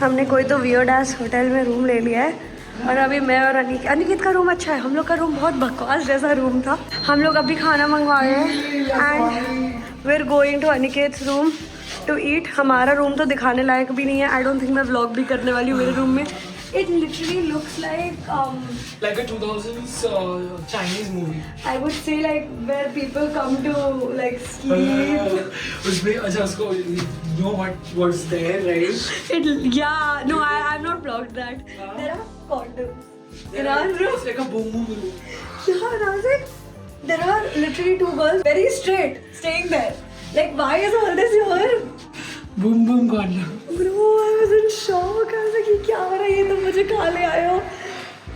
हमने कोई तो वियर्ड एस होटल में रूम ले लिया है और अभी मैं और अनिकेत का रूम अच्छा है। हम लोग का रूम बहुत बकवास जैसा रूम था। हम लोग अभी खाना मंगवाए हैं and we are going to Aniket room to eat. हमारा रूम तो दिखाने लायक भी नहीं है। आई डोंट थिंक मैं व्लॉग भी करने वाली हूँ मेरे रूम में। It literally looks like a 2000s Chinese movie. I would say like where people come to like sleep. उसमें अच्छा उसको know what's there, right? Yeah, no, I've not vlogged that. There are condoms. It's like a boom boom room. Yeah, and I was like, there are literally two girls very straight staying there. Like, why is all this here? Boom boom condom. Bro, I was in shock. I was like, ये क्या हो रहा है? ये तो मुझे कहाँ ले आए हो?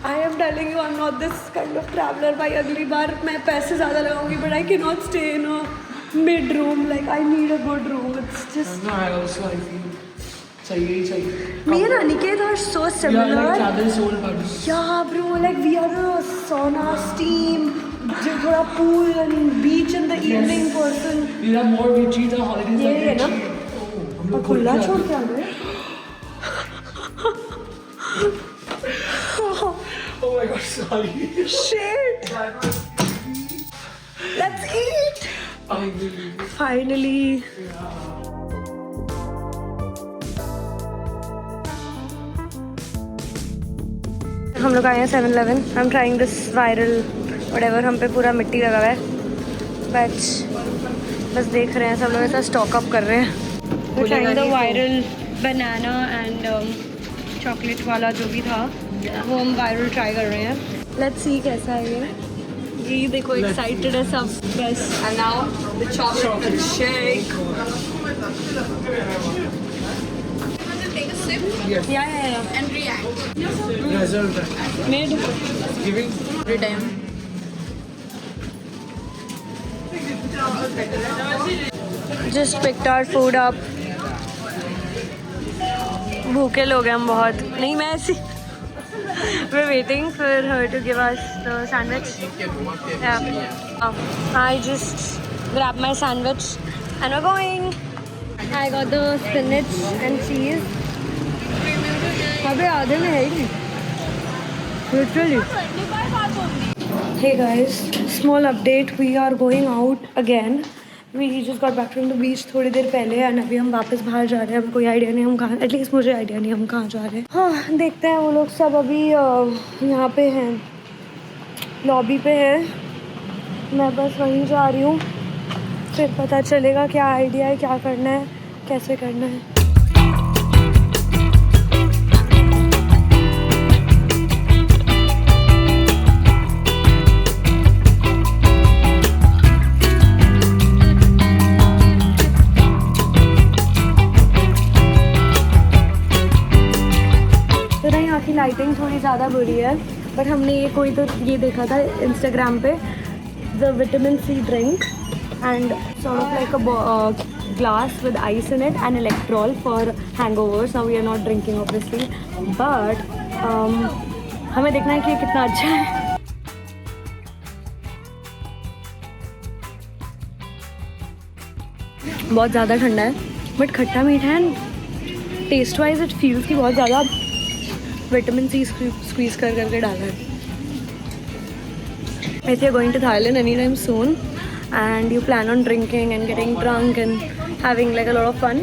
I am telling you, I'm not this kind of traveler. भाई अगली बार मैं पैसे ज़्यादा लगाऊंगी, but I cannot stay in a mid room. Like I need a good room. It's just. No, I also I feel चाहिए. Me and Aniket are so similar. Yeah, like travel soul buddies. Yeah, bro. Like we are the sauna, steam, जो थोड़ा pool and beach in the evening person. We have more. We treat our holidays ये है like ना? और खुला छोड़ के आ गए. Oh my god, sorry. Shit. Let's eat. Finally. हम लोग आए हैं 7-Eleven. I'm trying this viral whatever. हम पे पूरा मिट्टी लगा हुआ है. बस देख रहे हैं सब लोग ऐसा स्टॉक अप कर रहे हैं. We're trying the viral banana and chocolate वाला जो भी था वो हम वायरल ट्राई कर रहे हैं. लेट्स सी कैसा है ये. ये देखो एक्साइटेड है सब. बस And now the chocolate shake. Take a sip या and react. Result. Made Giving. Every time. Just picked our food up. भूखे लोग हैं हम बहुत. नहीं मैं ऐसी we're waiting for her to give us the sandwich. Yeah. I just grabbed my sandwich and we're going. I got the spinach and cheese. अबे आधे में है ही literally. Hey guys, small update. We are going out again. We just got back from the beach थोड़ी देर पहले and अभी हम वापस बाहर जा रहे हैं. हमको कोई आइडिया नहीं हम कहाँ, एटलीस्ट मुझे आइडिया नहीं हम कहाँ जा रहे हैं. हाँ देखते हैं. वो लोग सब अभी यहाँ पे हैं, लॉबी पे है. मैं बस वहीं जा रही हूँ. फिर पता चलेगा क्या आइडिया है, क्या करना है, कैसे करना है. की लाइटिंग थोड़ी ज़्यादा बुरी है बट हमने ये कोई तो ये देखा था इंस्टाग्राम पे. The vitamin C drink and sort of like a glass with ice in it and Electral for hangovers. Now we are not drinking obviously but हमें देखना है कि ये कितना अच्छा है. बहुत ज़्यादा ठंडा है बट खट्टा मीठा है. टेस्ट वाइज इट फील्स की बहुत ज़्यादा विटामिन सी स्क्वीज कर करके डाला है. If you're going to Thailand anytime soon and you plan on drinking and getting drunk and having like a lot of fun,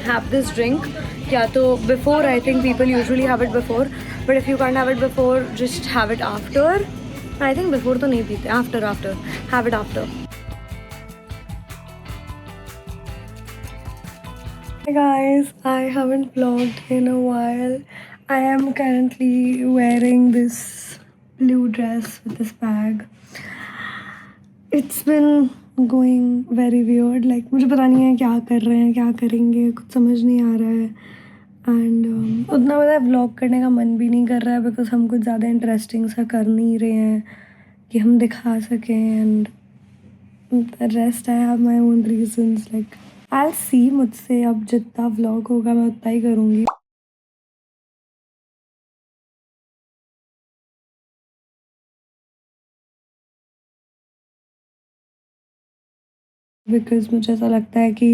have this drink. या तो before, I think people usually have it before, but if you can't have it before, just have it after. I think before तो नहीं पीते, after have it after. Hey guys, I haven't vlogged in a while. I am currently wearing this blue dress with this bag. It's been going very weird. Like मुझे पता नहीं है क्या कर रहे हैं, क्या करेंगे, कुछ समझ नहीं आ रहा है. एंड उतना ज़्यादा व्लॉग करने का मन भी नहीं कर रहा है बिकॉज हम कुछ ज़्यादा इंटरेस्टिंग सा कर नहीं रहे हैं कि हम दिखा सकें. And the rest I have my own reasons. Like I see मुझसे अब जितना व्लॉग होगा मैं उतना ही करूँगी. बिकॉज मुझे ऐसा लगता है कि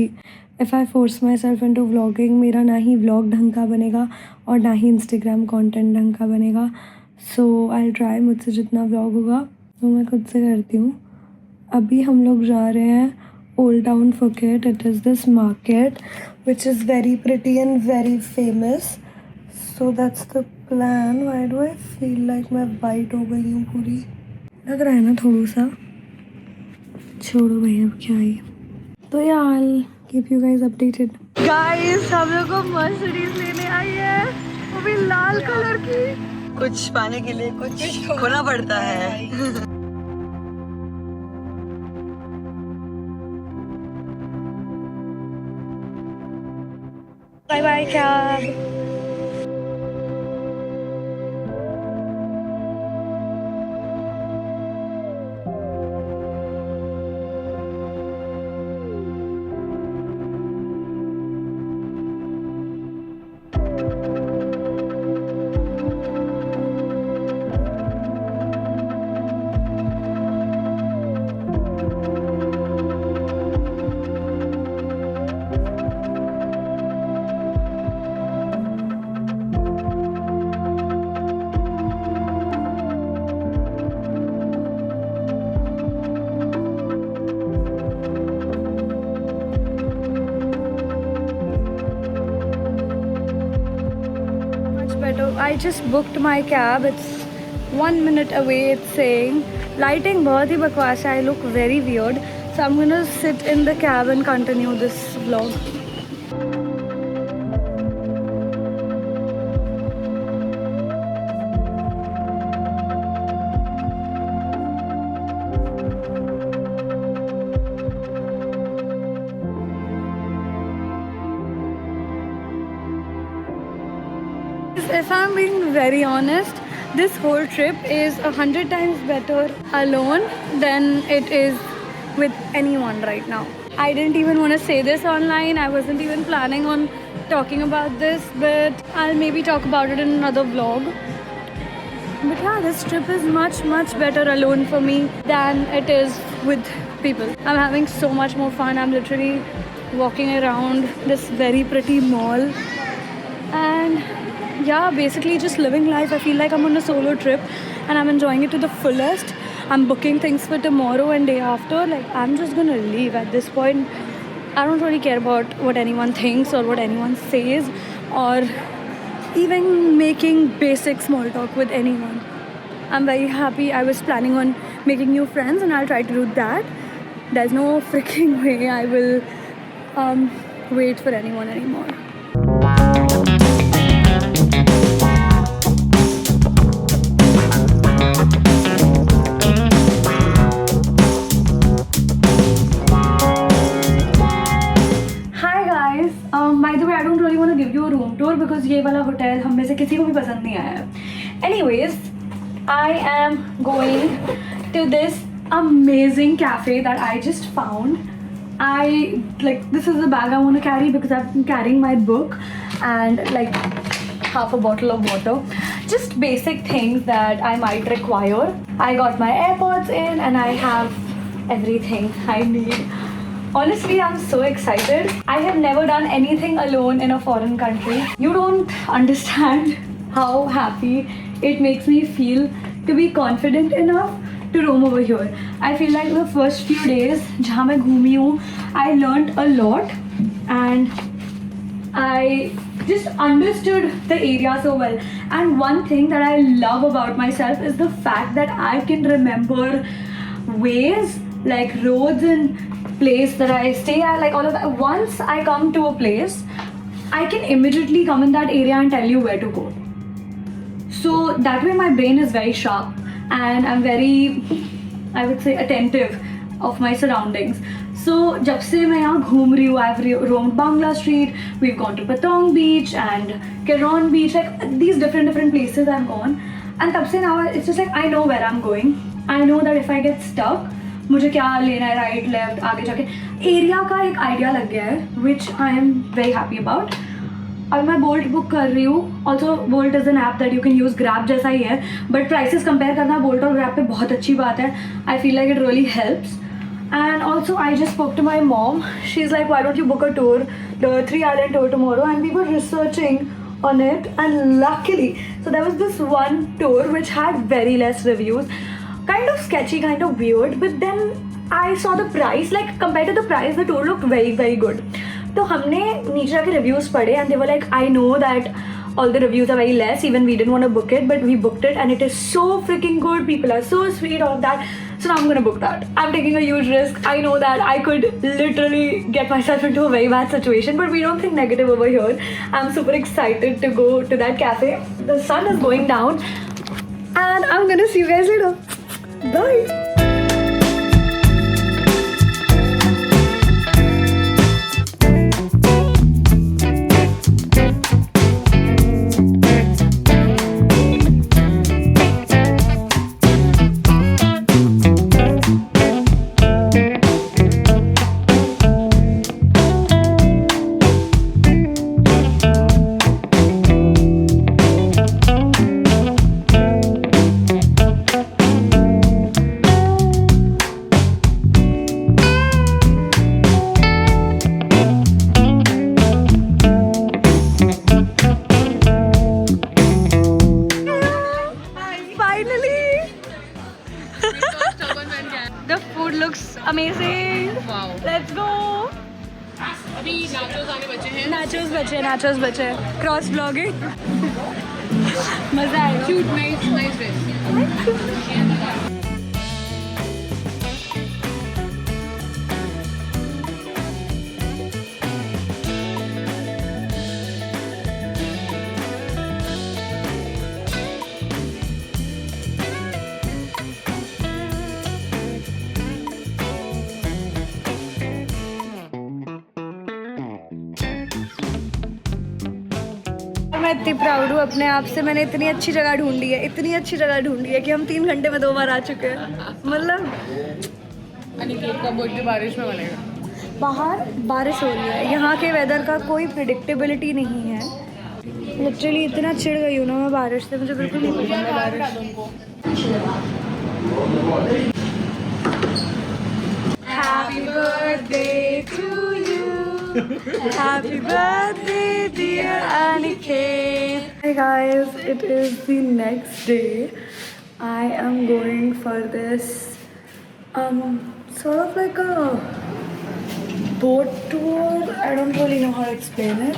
if I force myself into vlogging, मेरा ना ही व्लॉग ढंग का बनेगा और ना ही इंस्टाग्राम कंटेंट ढंग का बनेगा. सो आई ट्राई, मुझसे जितना व्लॉग होगा वो मैं खुद से करती हूँ. अभी हम लोग जा रहे हैं old town Phuket. It is this market which is very pretty and very famous. So that's the plan. Why do I feel like मैं वाइट हो गई हूँ पूरी? लग रहा है ना थोड़ा सा. छोड़ो भाई, अब क्या ही. तो यार keep you guys updated. Guys हम लोग को मर्सिडीज लेने आई है, वो भी लाल कलर की. कुछ पाने के लिए कुछ खोना पड़ता है. Bye bye cab. I just booked my cab. It's 1 minute away. It's saying lighting बहुत ही बकवास है. I look very weird. So I'm gonna sit in the cab and continue this vlog. If I'm being very honest, this whole trip is 100 times better alone than it is with anyone right now. I didn't even want to say this online. I wasn't even planning on talking about this, but I'll maybe talk about it in another vlog. But yeah, this trip is much better alone for me than it is with people. I'm having so much more fun. I'm literally walking around this very pretty mall and yeah, basically just living life. I feel like I'm on a solo trip and I'm enjoying it to the fullest. I'm booking things for tomorrow and day after. Like, I'm just gonna leave at this point. I don't really care about what anyone thinks or what anyone says or even making basic small talk with anyone. I'm very happy. I was planning on making new friends and I'll try to do that. There's no freaking way I will wait for anyone anymore. By the way, I don't really want to give you a room tour because ये वाला hotel हम में से किसी को भी पसंद नहीं आया है. Anyways, I am going to this amazing cafe that I just found. This is the bag I want to carry because I've been carrying my book and like half a bottle of water. Just basic things that I might require. I got my AirPods in and I have everything I need. Honestly, I'm so excited. I have never done anything alone in a foreign country. You don't understand how happy it makes me feel to be confident enough to roam over here. I feel like the first few days जहाँ मैं घूमी हूँ, I learned a lot and I just understood the area so well. And one thing that I love about myself is the fact that I can remember ways, like roads and place that I stay at, like all of that. Once I come to a place, I can immediately come in that area and tell you where to go. So that way my brain is very sharp and I'm very, I would say, attentive of my surroundings. So जब से मैं यहाँ घूम रही हूँ, I've roamed Bangla Street, we've gone to Patong Beach and Kiron Beach, like these different places I've gone. And तब से now it's just like I know where I'm going. I know that if I get stuck, मुझे क्या लेना है, right left आगे जाके area का एक आइडिया लग गया है, which I am very happy about. अब मैं बोल्ट बुक कर रही हूँ. Also Bolt is an app that you can use. Grab जैसा ही है बट प्राइसेस कंपेयर करना बोल्ट और ग्रैब पे बहुत अच्छी बात है. I feel like it really helps. And also, I just spoke to my mom. She's like, why don't you book a tour, the 3 island tour tomorrow? And we were researching on it, and luckily, so there was this one tour which had very less reviews, kind of sketchy, kind of weird. But then I saw the price, like compared to the price, the tour looked very, very good. तो हमने नीचे जाके reviews पढ़े, and they were like, I know that all the reviews are very less, even we didn't want to book it, but we booked it and it is so freaking good. People are so sweet, all of that. So now I'm gonna book that. I'm taking a huge risk. I know that I could literally get myself into a very bad situation, but we don't think negative over here. I'm super excited to go to that cafe. The sun is going down and I'm gonna see you guys later. Bye. The food looks amazing. Wow. Let's go. अभी nachos आने बचे हैं. Nachos बचे. Cross vlogging. मजा आएगा. Cute, nice dress. मैं इतनी proud हूँ अपने आप से. मैंने इतनी अच्छी जगह ढूंढी है कि हम 3 घंटे में 2 बार आ चुके हैं. मतलब अनिकेत का बर्थडे बारिश में बनेगा. बाहर बारिश हो रही है. यहाँ के वेदर का कोई प्रिडिक्टेबिलिटी नहीं है. लिटरली इतना चिढ़ गई हूँ ना मैं बारिश से. मुझे बिल्कुल नहीं पसंद है बारिश. Happy birthday to you. Happy birthday, dear Aniket. Hey guys, it is the next day. I am going for this sort of like a boat tour. I don't really know how to explain it,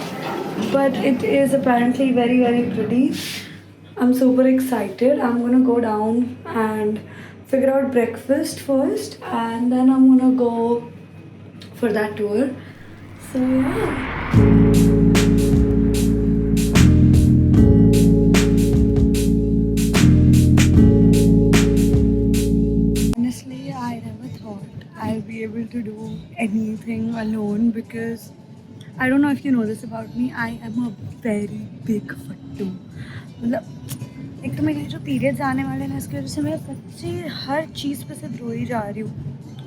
but it is apparently very, very pretty. I'm super excited. I'm gonna go down and figure out breakfast first, and then I'm gonna go for that tour. So yeah. Honestly, I never thought I'll be able to do anything alone because I don't know if you know this about me. I am a very big fattu. मतलब एक तो मेरे जो periods आने वाले हैं इसकी वजह से मैं सच्ची हर चीज़ पे सिर्फ रो ही जा रही हूँ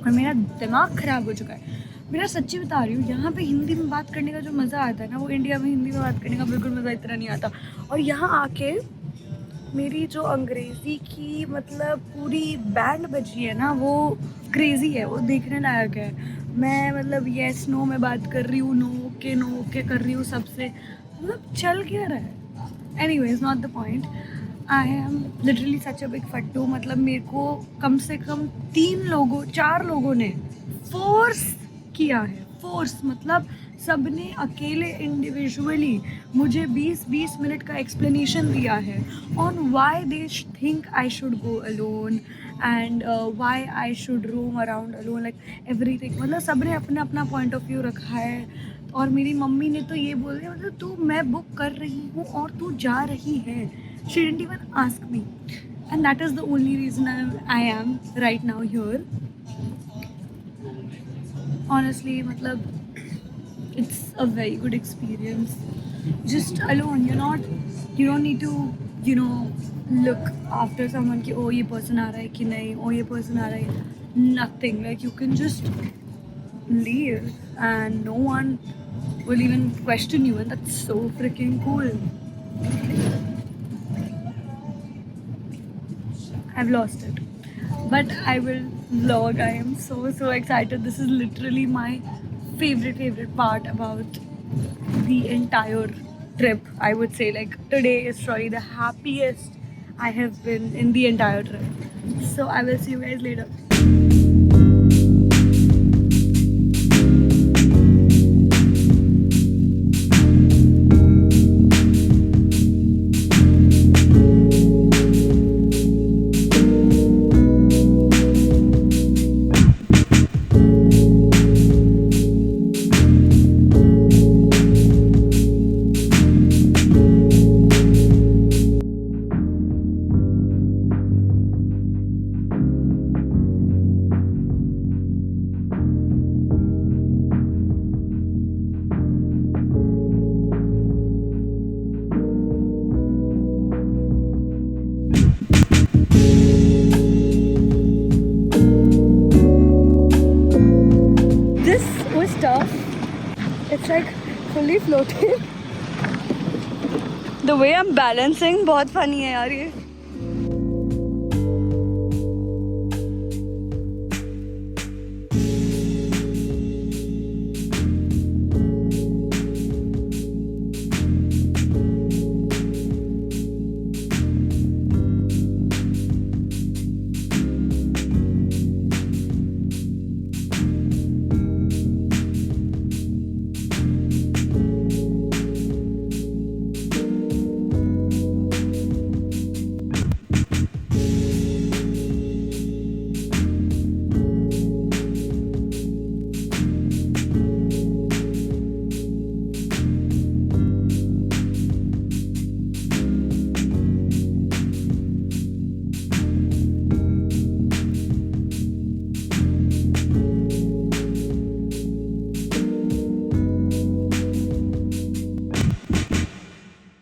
और मेरा दिमाग ख़राब हो चुका है. मेरा सच्ची बता रही हूँ. यहाँ पे हिंदी में बात करने का जो मज़ा आता है ना, वो इंडिया में हिंदी में बात करने का बिल्कुल मज़ा इतना नहीं आता. और यहाँ आके मेरी जो अंग्रेज़ी की मतलब पूरी बैंड बजी है ना, वो क्रेज़ी है. वो देखने लायक है. मैं मतलब येस नो में बात कर रही हूँ, नो ओके कर रही हूँ सबसे. मतलब चल क्या रहा है. Anyways not the point. I am literally such a big फट्टू. मतलब मेरे को कम से कम 4 लोगों ने फोर्स किया है. फोर्स मतलब सब ने अकेले इंडिविजुअली मुझे 20 मिनट का एक्सप्लेनेशन दिया है on why they think I should go alone and why I should roam around alone like everything. मतलब सब ने अपना अपना पॉइंट ऑफ व्यू रखा है. और मेरी मम्मी ने तो ये बोल दिया मतलब तू मैं बुक कर रही हूँ और तू जा रही है. She didn't even ask me, and that is the only reason I am right now here. Honestly, matlab, it's a very good experience. Just alone, you don't need to, look after someone ki oh ye person aa raha hai ki nahi, oh ye person aa raha hai. Nothing. Like you can just leave and no one will even question you, and that's so freaking cool. I've lost it. but I will vlog. I am so excited. This is literally my favorite part about the entire trip. I would say, like, today is probably the happiest I have been in the entire trip. So I will see you guys later. This was tough. It's like fully floating. The way I'm balancing, बहुत funny है यार ये.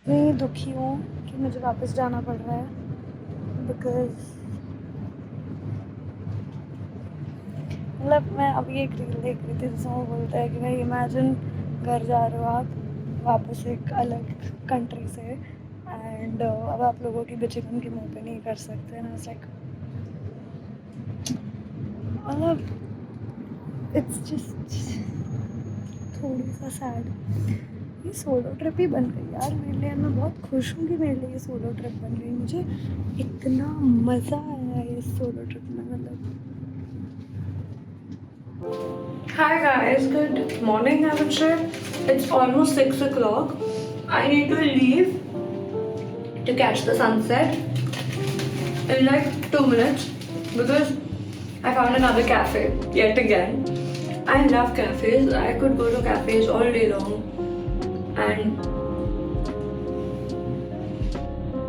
मैं दुखी हूँ कि मुझे वापस जाना पड़ रहा है बिकॉज मतलब मैं अभी एक रील देख रही थी जिसमें वो बोलता है कि भाई इमेजिन घर जा रहे हो आप वापस एक अलग कंट्री से एंड अब आप लोगों की bitching उनके मुंह पे नहीं कर सकते ना. इट्स लाइक मतलब इट्स जस्ट थोड़ी सा सैड. ये सोलो ट्रिप ही बन गई यार मेरे लिए. मैं बहुत खुश हूँ कि मेरे लिए ये सोलो ट्रिप बन गई. मुझे इतना मज़ा आया ये सोलो ट्रिप में. मतलब Hi guys, good morning I would say. It's almost 6 o'clock. I need to leave to catch the sunset in like 2 minutes because I found another cafe yet again. I love cafes. I could go to cafes all day long. And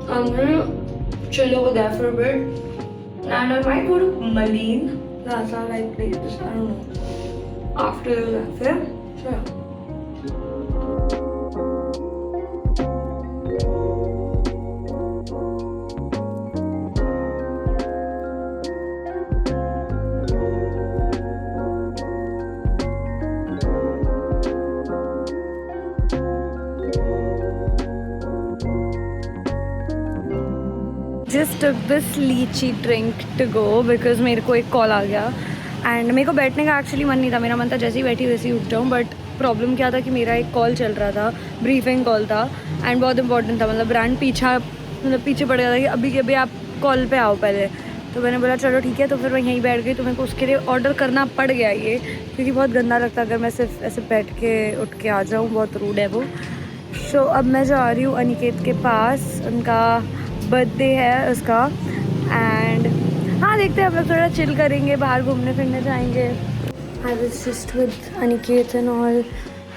I'm gonna chill over there for a bit, and I might go to Malin. That's how I place. I don't know. After the cafe, so yeah. Just took this lychee drink to go because मेरे को एक call आ गया and मेरे को बैठने का actually मन नहीं था. मेरा मन था जैसे ही बैठी वैसे ही उठ जाऊँ. बट प्रॉब्लम क्या था कि मेरा एक कॉल चल रहा था, ब्रीफिंग कॉल था एंड बहुत इंपॉर्टेंट था. मतलब ब्रांड पीछे पड़ गया था कि अभी के अभी आप कॉल पे आओ पहले. तो मैंने बोला चलो ठीक है. तो फिर मैं यहीं बैठ गई. तो मेरे को उसके लिए ऑर्डर करना पड़ गया ये, क्योंकि बहुत गंदा लगता अगर मैं सिर्फ ऐसे बैठ के उठ के आ जाऊँ. बहुत रूड है वो. सो अब मैं जा रही हूँ अनिकेत के पास. उनका बर्थडे है उसका एंड हाँ देखते हैं. हम लोग थोड़ा चिल करेंगे, बाहर घूमने फिरने जाएंगे. I was just with Aniket and all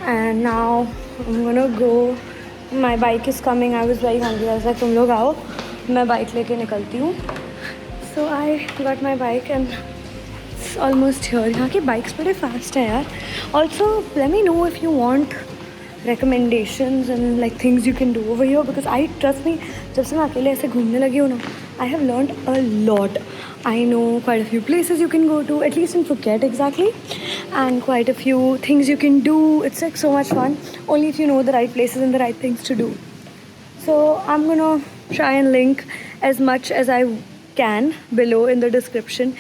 and now I am gonna go. My bike is coming. I was very hungry. ऐसा तुम लोग आओ, मैं बाइक लेके निकलती हूँ. So I got my bike and it's almost here. यहाँ की बाइक्स बड़े फास्ट हैं यार. Also let me know if you want recommendations and like things you can do over here because I trust me जब से मैं अकेले ऐसे घूमने लगी हूँ ना I have learned a lot. I know quite a few places you can go to, at least in Phuket exactly, and quite a few things you can do. It's like so much fun only if you know the right places and the right things to do. So I'm gonna try and link as much as I can below in the description.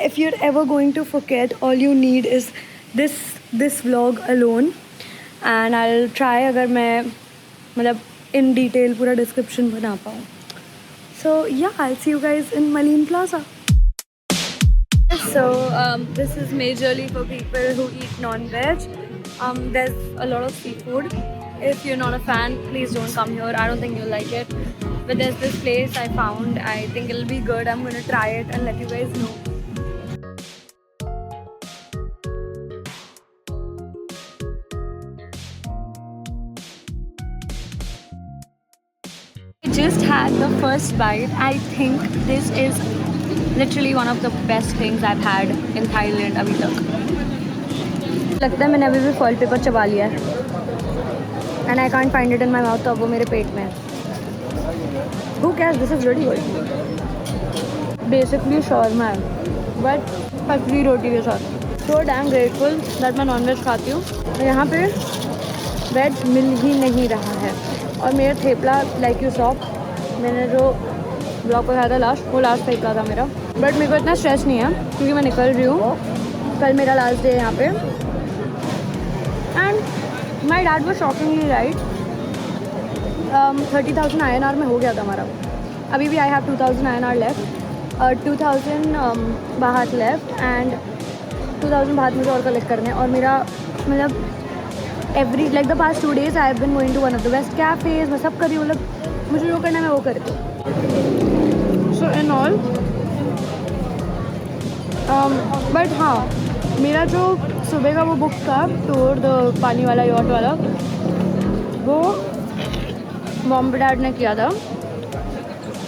If you're ever going to Phuket, all you need is this vlog alone, and I'll try अगर मैं मतलब in detail पूरा description बना पाऊँ. So yeah, I'll see you guys in Malin Plaza. So this is majorly for people who eat non-veg. There's a lot of seafood. If you're not a fan, please don't come here. I don't think you'll like it. But there's this place I found. I think it'll be good. I'm gonna try it and let you guys know. I just had the first bite. I think this is literally one of the best things I've had in Thailand अभी तक. लगता है मैंने अभी भी foil paper चबा लिया है. And I can't find it in my mouth, तो अब वो मेरे पेट में है. Who cares? This is really good. Basically shawarma है, but पतली रोटी के साथ. So damn grateful that मैं non-veg खाती हूँ. यहाँ पे वेज मिल ही नहीं रहा है. और मेरा थेपला like you saw, मैंने जो ब्लॉग पर खाया था लास्ट, वो लास्ट थेपला था मेरा. बट मेरे को इतना स्ट्रेस नहीं है क्योंकि मैं निकल रही हूँ. कल मेरा लास्ट डे है यहाँ पे. एंड माई डैड वो शॉकिंगली राइट. 30,000 INR में हो गया था हमारा. अभी भी आई हैव 2,000 INR लेफ्ट, 2,000 बाहर लेफ्ट, एंड 2,000 बाहर मुझे और कलेक्ट करने. और मेरा मतलब every like the past 2 days I have been going to one of the best cafes. मैं सब कर रही हूँ, मतलब मुझे जो करना है मैं वो करती हूँ. सो इन ऑल बट हाँ, मेरा जो सुबह का वो बुक था टूर, द पानी वाला यॉट वाला, वो मॉम डैड ने किया था.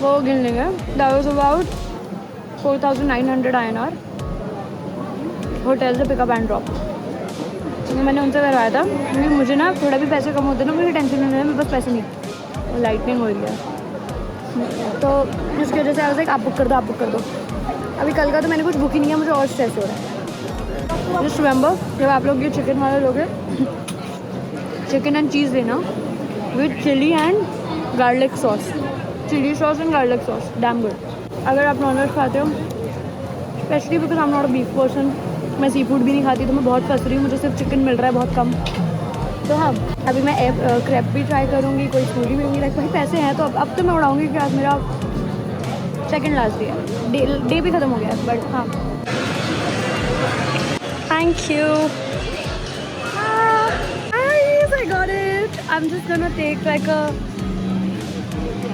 वो गिन लेंगे. That was about 4,900 INR hotel से पिकअप एंड ड्रॉप. मैंने उनसे करवाया था क्योंकि मुझे ना थोड़ा भी पैसे कम होते ना, मुझे टेंशन नहीं है. मेरे पास पैसे नहीं, लाइटनिंग हो रही है तो इसकी वजह से आ रहा है आप बुक कर दो, आप बुक कर दो. अभी कल का तो मैंने कुछ बुक ही नहीं किया, मुझे और स्ट्रेस हो रहा है. जस्ट रिमेंबर, जब आप लोग ये चिकन वाले लोगे, चिकन एंड चीज़ लेना with chilli and garlic sauce. Chilli sauce and garlic sauce damn good. अगर आप नॉनवेज खाते हो, specially because I am not a beef person, मैं सी फूड भी नहीं खाती, तो मैं बहुत फंस रही हूँ. मुझे सिर्फ चिकन मिल रहा है बहुत कम. तो हाँ, अभी मैं क्रैप भी ट्राई करूँगी, कोई स्मूदी भी होंगी. लाइक भाई पैसे हैं तो अब तो मैं उड़ाऊँगी कि आज मेरा सेकंड लास्ट डे है. डे भी ख़त्म हो गया है, बट हाँ. Thank you. I got it. I'm just gonna take like a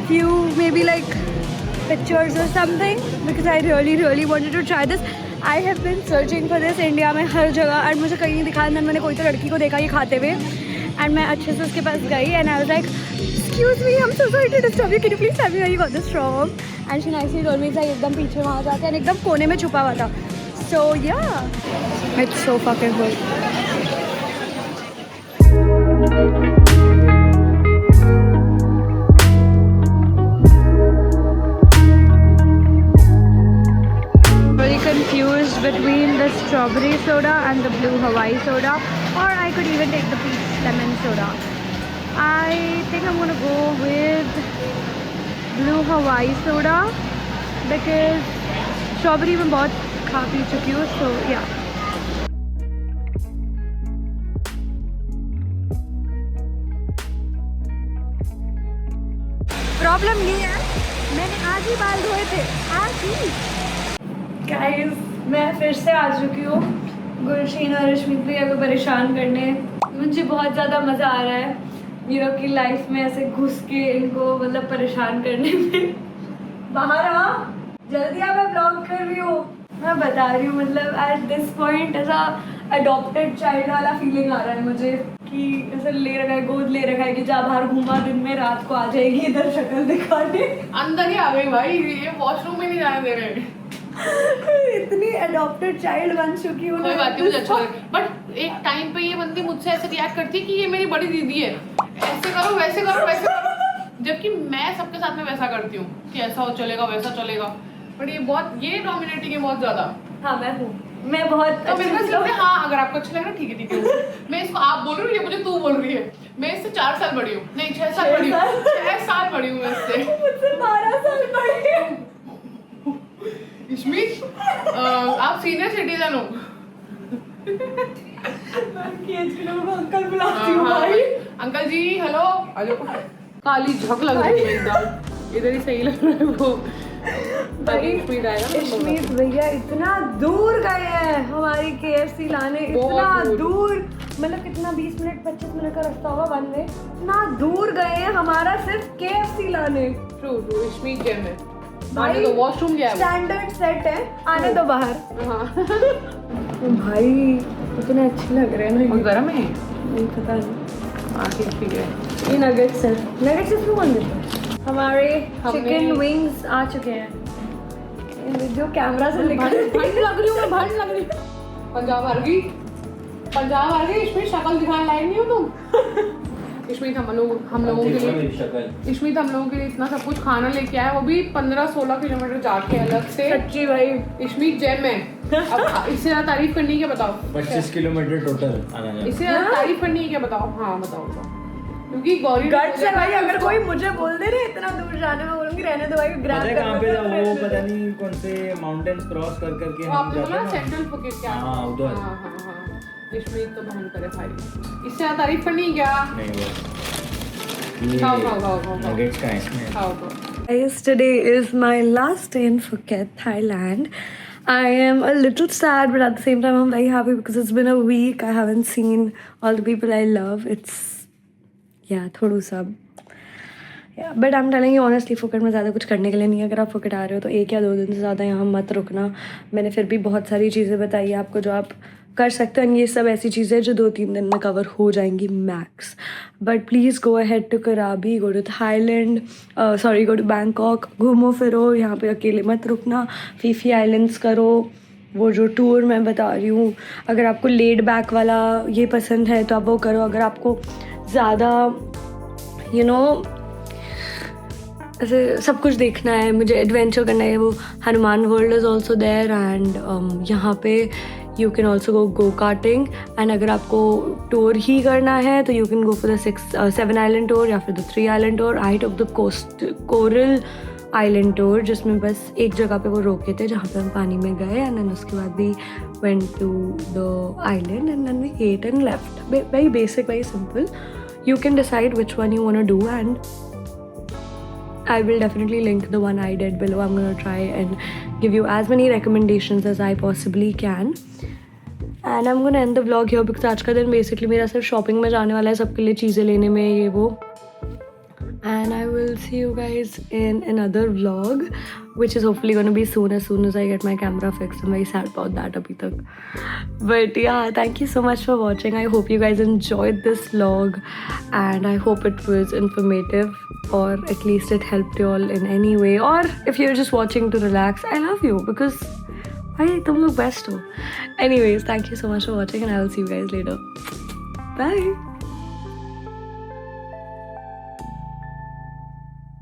few maybe like pictures or something because I really wanted to try this. I have been searching for this India में हर जगह, और मुझे कहीं नहीं दिखा. And मैंने कोई तो लड़की को देखा ये खाते हुए, एंड मैं अच्छे से उसके पास गई and I was like, excuse me, I'm so sorry to disturb you, can you please tell me where you got this from? And she nicely told me. एकदम पीछे वहाँ जाके एंड एकदम कोने में छुपा हुआ था. So yeah, it's so fucking good. Confused between the strawberry soda and the blue Hawaii soda, or I could even take the peach lemon soda. I think I'm gonna go with blue Hawaii soda because strawberry मैं बहुत खा P चुकी हूँ. So yeah. Problem ये है, मैंने आज ही बाल धोए थे, आज ही. गाइस, मैं फिर से आ चुकी हूँ गुलशीन और रश्मित भैया को परेशान करने. मुझे बहुत ज़्यादा मज़ा आ रहा है मीरा की लाइफ में ऐसे घुस के इनको मतलब परेशान करने में. बाहर आ जल्दी आ, मैं ब्लॉग कर रही हूँ. मैं बता रही हूँ, मतलब एट दिस पॉइंट ऐसा अडॉप्टेड चाइल्ड वाला फीलिंग आ रहा है मुझे कि ऐसा ले रखा है, गोद ले रखा है कि जा बाहर घूमा, दिन में रात को आ जाएगी इधर शक्ल दिखाने. अंदर ही आ गई भाई, ये वॉशरूम में नहीं जाने दे रहे. इतनी अडॉप्टेड चाइल्ड बन चुकी हूँ. कोई बात नहीं, मुझे अच्छा लगा. बट एक टाइम पे ये बंदी मुझसे ऐसे रिएक्ट करती कि ये मेरी बड़ी दीदी है, ऐसे करो वैसे करो वैसे करो, जबकि मैं सबके साथ में वैसा करती हूँ कि ऐसा हो चलेगा वैसा चलेगा. बट ये बहुत ये डोमिनेटिंग है बहुत ज्यादा. हाँ मैं हूँ, मैं बहुत तो मेरे पास हाँ, अगर आपको अच्छा लग रहा है ठीक है ठीक है. मैं इसको आप बोल रही हूँ, ये मुझे तू बोल रही है. मैं इससे 4 साल बड़ी हूँ, नहीं 6 साल बड़ी हूँ. 6 साल बड़ी हूँ मैं इससे. मुझसे 12 साल बड़ी हूँ. इश्मी आप सीनियर सिटीजन हो। अंकल बुलाती हूँ भाई। अंकल जी हेलो। हेलो काली झक लग रही है एकदम, इधर ही सही लग रहा है वो। इश्मीत भैया इतना दूर गए हैं हमारी KFC लाने, इतना दूर, मतलब कितना 20 मिनट 25 मिनट का रास्ता होगा वन वे, इतना दूर गए हैं हमारा सिर्फ KFC लाने। ट्रू इश्मी जेम है भाई, तो वॉशरूम गया है स्टैंडर्ड सेट है, आने दो बाहर। हाँ भाई इतने अच्छे लग रहे हैं ना। और गर्म है नहीं पता नहीं। ठीक है। ये नगेट्स हैं, नगेट्स इसमें कौन देता है? हमारे चिकन विंग्स आ चुके हैं, जो कैमरा से भंड लग रही हूँ मैं, भंड लग रही हूँ। पंजाब आ गई इसमें शक्ल दिखाने लायक नहीं हो तुम। इसमें हम लोगों के लिए इसमें हम लोगों के लिए इतना सब कुछ खाना लेके आया, वो भी 15-16 किलोमीटर जाके अलग से। सच्ची भाई इसमें जेम है। अब इससे ज्यादा तारीफ करनी है क्या बताओ? 25 किलोमीटर टोटल आना जाना। इससे ज्यादा तारीफ करनी है क्या बताओ? हाँ बताओ। क्योंकि गौरी गट्स है भाई, अगर कोई मुझे बोल दे रहे इतना दूर जाने में, बोलूंगी रहने दो भाई। पता है कहाँ पे था वो? पता नहीं कौन से माउंटेन्स क्रॉस कर करके हम आपने बोला जाते हैं सेंट्रल फुकेट क्या? हाँ, उधर। हाँ इसमें तो बहन करे भाई, इससे ज्यादा तारीफ करनी है क्या? नहीं खाओ नगेट्स का है इसमें। खाओ। Guys, today is my last day in Phuket, Thailand. I am a little sad, but at the same time I'm very happy because it's been a week. I haven't seen all the people I love. It's थोड़ा सा but I am telling you honestly, Phuket में ज़्यादा कुछ करने के लिए नहीं है। अगर आप फुकेट आ रहे हो तो 1 या 2 दिन से ज़्यादा यहाँ मत रुकना। मैंने फिर भी बहुत सारी चीज़ें बताई आपको जो आप कर सकते हो, ये सब ऐसी चीज़ें हैं जो 2-3 दिन में कवर हो जाएंगी max. But please go ahead to Krabi, go to Thailand, go to Bangkok, घूमो फिरो, यहाँ पे अकेले मत रुकना। फीफी आइलैंड्स करो, वो जो टूर मैं बता रही हूँ। अगर आपको लेड बैक वाला ये पसंद है तो आप वो करो। अगर आपको ज़्यादा ऐसे सब कुछ देखना है, मुझे एडवेंचर करना है, वो Hanuman world is also there and यहाँ पे you can also go karting. And अगर आपको टूर ही करना है तो you can go for the 7 island tour या फिर the 3 island tour. I took the coral island tour जिसमें बस एक जगह पे वो रोके थे जहाँ पे हम पानी में गए एंड देन उसके बाद we went to the island and then we ate and left. Very basic, very simple. You can decide which one you want to do and I will definitely link the one I did below. I'm going to try and give you as many recommendations as I possibly can. And I'm going to end the vlog here because आज का दिन basically मेरा सिर्फ shopping में जाने वाला है, सबके लिए चीज़ें लेने में ये वो. And I will see you guys in another vlog, which is hopefully going to be soon as I get my camera fixed. I'm very sad about that abhi tak. But yeah, thank you so much for watching. I hope you guys enjoyed this vlog and I hope it was informative or at least it helped you all in any way. Or if you're just watching to relax, I love you because bhai tum log best ho. Anyways, thank you so much for watching and I will see you guys later. Bye.